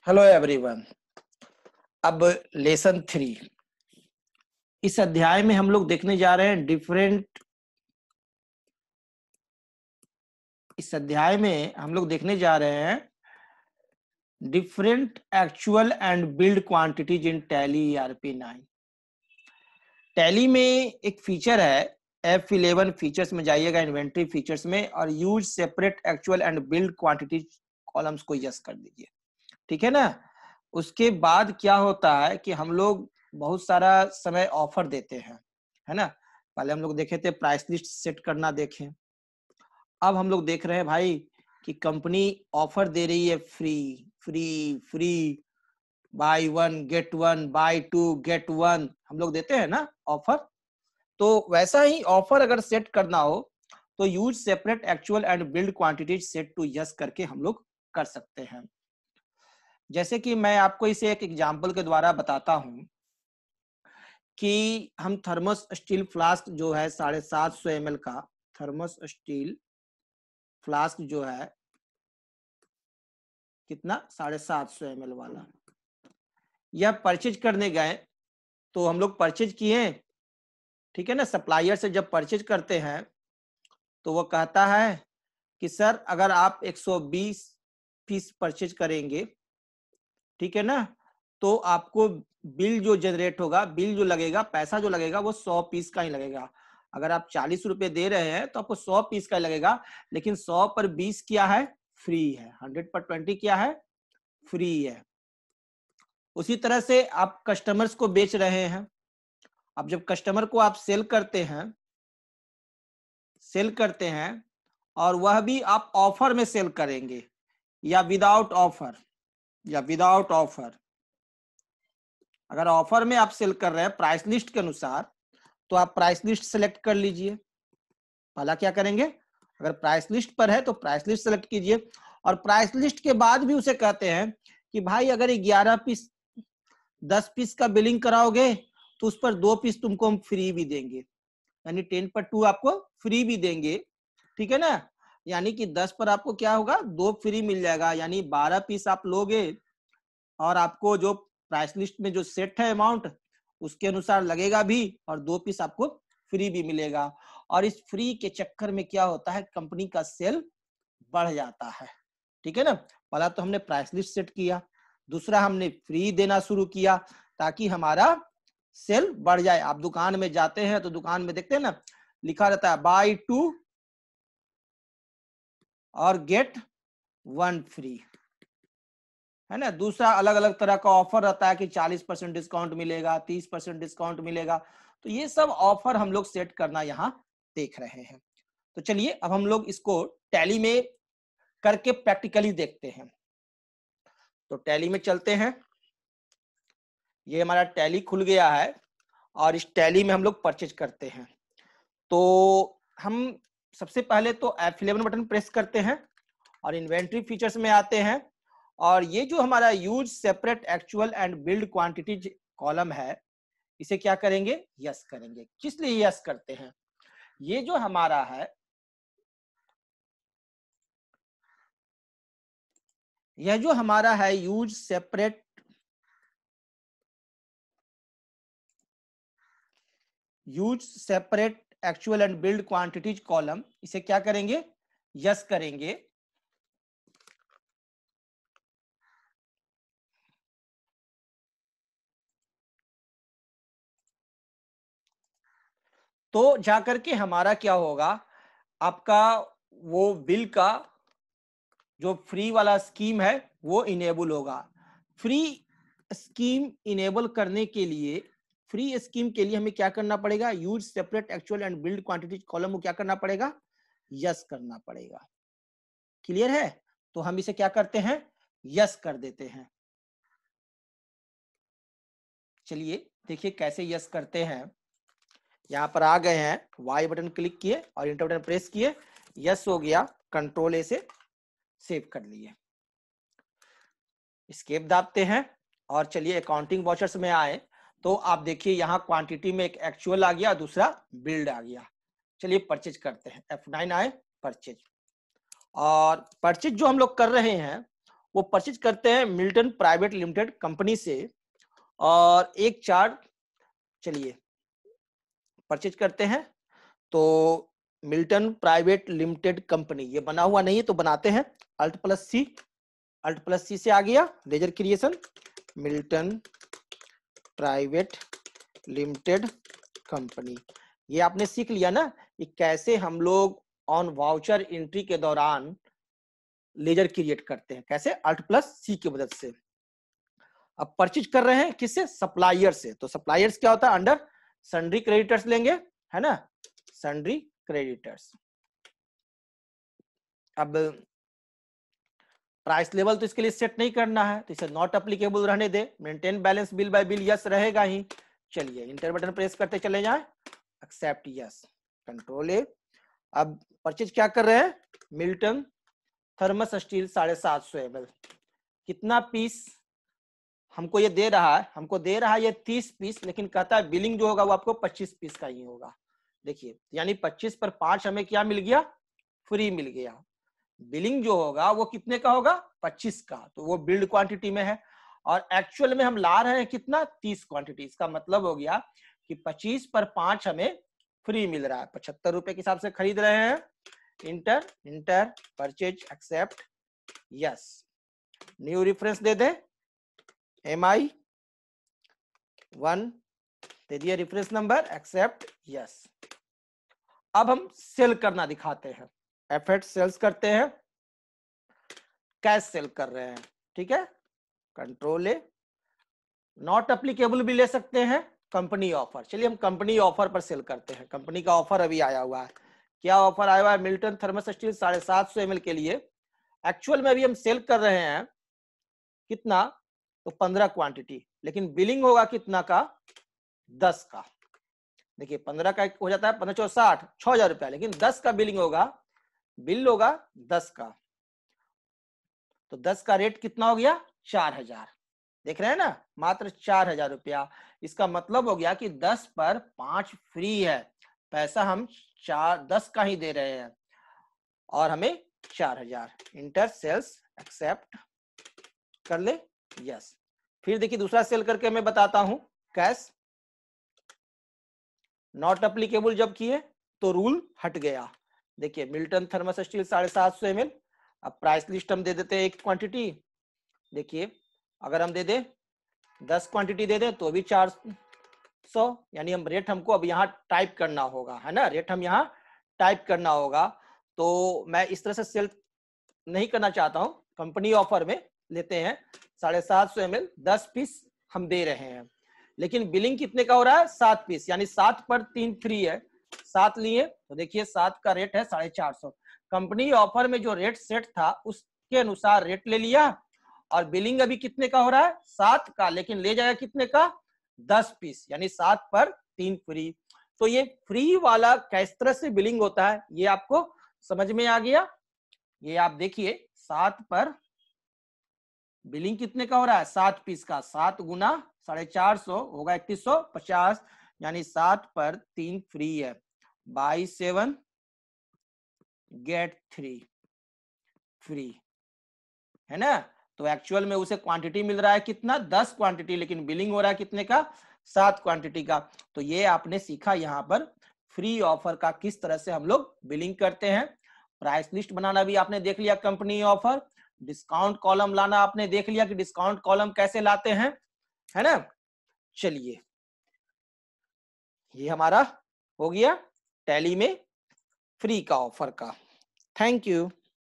Hello everyone. अब lesson 3 इस अध्याय में हम लोग देखने जा रहे हैं different actual and build quantities in tally ERP9। Tally में एक फीचर है F11 फीचर्स में जाइएगा, इन्वेंट्री फीचर्स में, और use separate actual and build quantities columns को यस कर दीजिए। ठीक है ना। उसके बाद क्या होता है कि हम लोग बहुत सारा समय ऑफर देते हैं, है ना। पहले हम लोग देखे थे प्राइस लिस्ट सेट करना, देखें। अब हम लोग देख रहे हैं भाई कि कंपनी ऑफर दे रही है free free free, buy 1 get 1, buy 2 get 1, हम लोग देते हैं ना ऑफर। तो वैसा ही ऑफर अगर सेट करना हो तो use separate actual and build quantities set to yes करके हम लोग कर सकते हैं। जैसे कि मैं आपको इसे एक एग्जांपल के द्वारा बताता हूं कि हम थर्मस स्टील फ्लास्क जो है 750 ml का थर्मस स्टील फ्लास्क जो है कितना 750 ml वाला, यह परचेज करने गए। तो हम लोग परचेज किए, ठीक है ना। सप्लायर से जब परचेज करते हैं तो वो कहता है कि सर अगर आप 120 पीस परचेज करेंगे, ठीक है ना, तो आपको बिल जो जनरेट होगा, बिल जो लगेगा, पैसा जो लगेगा वो 100 पीस का ही लगेगा। अगर आप 40 रुपए दे रहे हैं तो आपको 100 पीस का लगेगा, लेकिन 100 पर 20 क्या है, फ्री है। 100 पर 20 क्या है, फ्री है। उसी तरह से आप कस्टमर्स को बेच रहे हैं। अब जब कस्टमर को आप सेल करते हैं और वह भी आप ऑफर में सेल करेंगे या विदाउट ऑफर, अगर ऑफर में आप सेल कर रहे हैं प्राइस लिस्ट के अनुसार तो आप प्राइस लिस्ट सेलेक्ट कर लीजिए। पहला क्या करेंगे, अगर प्राइस लिस्ट पर है तो प्राइस लिस्ट सेलेक्ट कीजिए, और प्राइस लिस्ट के बाद भी उसे कहते हैं कि भाई अगर 11 पीस 10 पीस का बिलिंग कराओगे तो उस पर 2 पीस तुमको हम फ्री भी देंगे, यानी 10 पर 2 आपको फ्री भी देंगे। ठीक है ना। यानी कि 10 पर आपको क्या होगा, 2 फ्री मिल जाएगा, यानी 12 पीस आप लोगे और आपको जो प्राइस लिस्ट में जो सेट है अमाउंट उसके अनुसार लगेगा भी, और 2 पीस आपको फ्री भी मिलेगा। और इस फ्री के चक्कर में क्या होता है, कंपनी का सेल बढ़ जाता है। ठीक है ना। पहला तो हमने प्राइस लिस्ट सेट किया, दूसरा हमने फ्री देना शुरू किया ताकि हमारा सेल बढ़ जाए। आप दुकान में जाते हैं तो दुकान में देखते हैं ना, लिखा रहता है बाय 2 और गेट 1 फ्री, है ना। दूसरा अलग अलग तरह का ऑफर रहता है कि 40% डिस्काउंट मिलेगा, 30% डिस्काउंट मिलेगा। तो ये सब ऑफर हम लोग सेट करना यहाँ देख रहे हैं। तो चलिए अब हम लोग इसको टैली में करके प्रैक्टिकली देखते हैं। तो टैली में चलते हैं। ये हमारा टैली खुल गया है और इस टैली में हम लोग परचेज करते हैं। तो हम सबसे पहले तो F11 बटन प्रेस करते हैं और इन्वेंट्री फीचर्स में आते हैं, और ये जो हमारा use separate actual and build quantities column है इसे क्या करेंगे, यस करेंगे। किस लिए यस करते हैं, ये जो हमारा है, यह जो हमारा है use separate actual and build quantities column, इसे क्या करेंगे, यस करेंगे। तो जाकर के हमारा क्या होगा, आपका वो बिल का जो फ्री वाला स्कीम है वो इनेबल होगा। फ्री स्कीम इनेबल करने के लिए, फ्री स्कीम के लिए हमें क्या करना पड़ेगा, use separate actual and build quantities column को क्या करना पड़ेगा, यस करना पड़ेगा। क्लियर है। तो हम इसे क्या करते हैं, यस कर देते हैं। चलिए देखिए कैसे यस करते हैं। यहां पर आ गए हैं, वाई बटन क्लिक किए और इंटर बटन प्रेस किए, यस हो गया। कंट्रोल ए से सेव कर लिए, एस्केप दाबते हैं और चलिए अकाउंटिंग वाचर्स में आए तो आप देखिए यहाँ क्वांटिटी में एक एक्चुअल आ गया, दूसरा बिल्ड आ गया। चलिए परचेज करते हैं, F9 आए परचेज, और परचेज जो हम लोग कर रहे हैं वो परचेज करते हैं मिल्टन प्राइवेट लिमिटेड कंपनी से, और एक चार्ट चलिए परचेज करते हैं। तो मिल्टन प्राइवेट लिमिटेड कंपनी, ये बना हुआ नहीं है तो बनाते हैं, अल्ट प्लस सी से आ गया laser creation, Milton private limited company. ये आपने सीख लिया ना कि कैसे हम लोग ऑन वाउचर एंट्री के दौरान लेजर क्रिएट करते हैं, कैसे, अल्ट प्लस सी की मदद से। अब परचेज कर रहे हैं किससे, सप्लायर से। तो सप्लायर्स क्या होता है, अंडर सन्ड्री क्रेडिटर्स लेंगे, है ना, सन्ड्री क्रेडिटर्स। अब प्राइस लेवल तो इसके लिए सेट नहीं करना है, तो इसे नॉट एप्लीकेबल रहने दे। Maintain balance bill by bill, yes रहेगा ही। चलिए इंटर बटन प्रेस करते चले जाएं, एक्सेप्ट यस, कंट्रोल ए। अब परचेज क्या कर रहे हैं, मिल्टन थर्मस स्टील 750 ml, कितना पीस हमको ये दे रहा है, हमको दे रहा है ये 30 पीस, लेकिन कहता है बिलिंग जो होगा वो आपको 25 पीस का ही होगा। देखिए यानी 25 पर 5 हमें क्या मिल गया, फ्री मिल गया। बिलिंग जो होगा वो कितने का होगा, 25 का, तो वो बिल्ड क्वांटिटी में है, और एक्चुअल में हम ला रहे हैं कितना, 30 क्वांटिटी। इसका मतलब हो गया कि 25 पर 5 हमें फ्री मिल रहा है, 75 रुपए के हिसाब से खरीद रहे हैं। Inter purchase accept yes, new reference दे दे, MI 1 दे दिया रेफरेंस नंबर, एक्सेप्ट यस। अब हम सेल करना दिखाते हैं, एफर्ट सेल्स करते हैं, कैश सेल कर रहे हैं, ठीक है, कंट्रोल ए। नॉट एप्लीकेबल भी ले सकते हैं, कंपनी ऑफर। चलिए हम कंपनी ऑफर पर सेल करते हैं, कंपनी का ऑफर अभी आया हुआ है। क्या ऑफर आया हुआ है, मिल्टन थर्मस स्टील 750 ml के लिए। एक्चुअल में अभी हम सेल कर रहे हैं कितना, तो 15 क्वांटिटी, लेकिन बिलिंग होगा कितना का, 10 का। देखिए 15 का हो जाता है 15 60, 6,000 रुपया, लेकिन 10 का बिलिंग होगा, बिल होगा 10 का, तो 10 का रेट कितना हो गया, 4,000। देख रहे हैं ना, मात्र 4,000 रुपया। इसका मतलब हो गया कि 10 पर 5 फ्री है, पैसा हम 10 का ही दे रहे हैं, और हमें 4,000। इंटर सेल्स एक्सेप्ट कर ले यस। फिर देखिए दूसरा सेल करके मैं बताता हूं, कैश नॉट एप्लीकेबल जब किए तो रूल हट गया। देखिए मिल्टन थर्मस स्टील 750 ml, अब प्राइस लिस्ट हम दे देते हैं एक क्वांटिटी। देखिए अगर हम दे दे 10 क्वांटिटी दे दे तो भी 400, यानी हम रेट हमको अब यहाँ टाइप करना होगा, है ना, रेट हम यहाँ टाइप करना होगा। तो मैं इस तरह से सेल नहीं करना चाहता हूँ, कंपनी ऑफर में लेते हैं 750 ml, 10 पीस हम दे रहे हैं, लेकिन बिलिंग कितने का हो रहा है, 7 पीस, यानी 7 पर 3 फ्री है, 7 लिए तो देखिए 7 का रेट है 450। कंपनी ऑफर में जो रेट सेट था उसके अनुसार रेट ले लिया, और बिलिंग अभी कितने का हो रहा है, 7 का, लेकिन ले जाएगा कितने का, 10 पीस, यानी 7 पर 3 फ्री। तो ये फ्री वाला किस तरह से बिलिंग होता है ये आपको समझ में आ गया। ये आप देखिए 7 पर बिलिंग कितने का हो रहा है, 7 पीस का, 7 गुना 450 होगा 3150, यानी 7 पर 3 फ्री है, बाई 7 गेट 3 फ्री, है ना। तो एक्चुअल में उसे क्वांटिटी मिल रहा है कितना, 10 क्वांटिटी, लेकिन बिलिंग हो रहा है कितने का, 7 क्वांटिटी का। तो ये आपने सीखा यहाँ पर फ्री ऑफर का किस तरह से हम लोग बिलिंग करते हैं। प्राइस लिस्ट बनाना भी आपने देख लिया, कंपनी ऑफर, डिस्काउंट कॉलम लाना आपने देख लिया कि डिस्काउंट कॉलम कैसे लाते हैं, है ना। चलिए ये हमारा हो गया टैली में फ्री का ऑफर का। Thank you.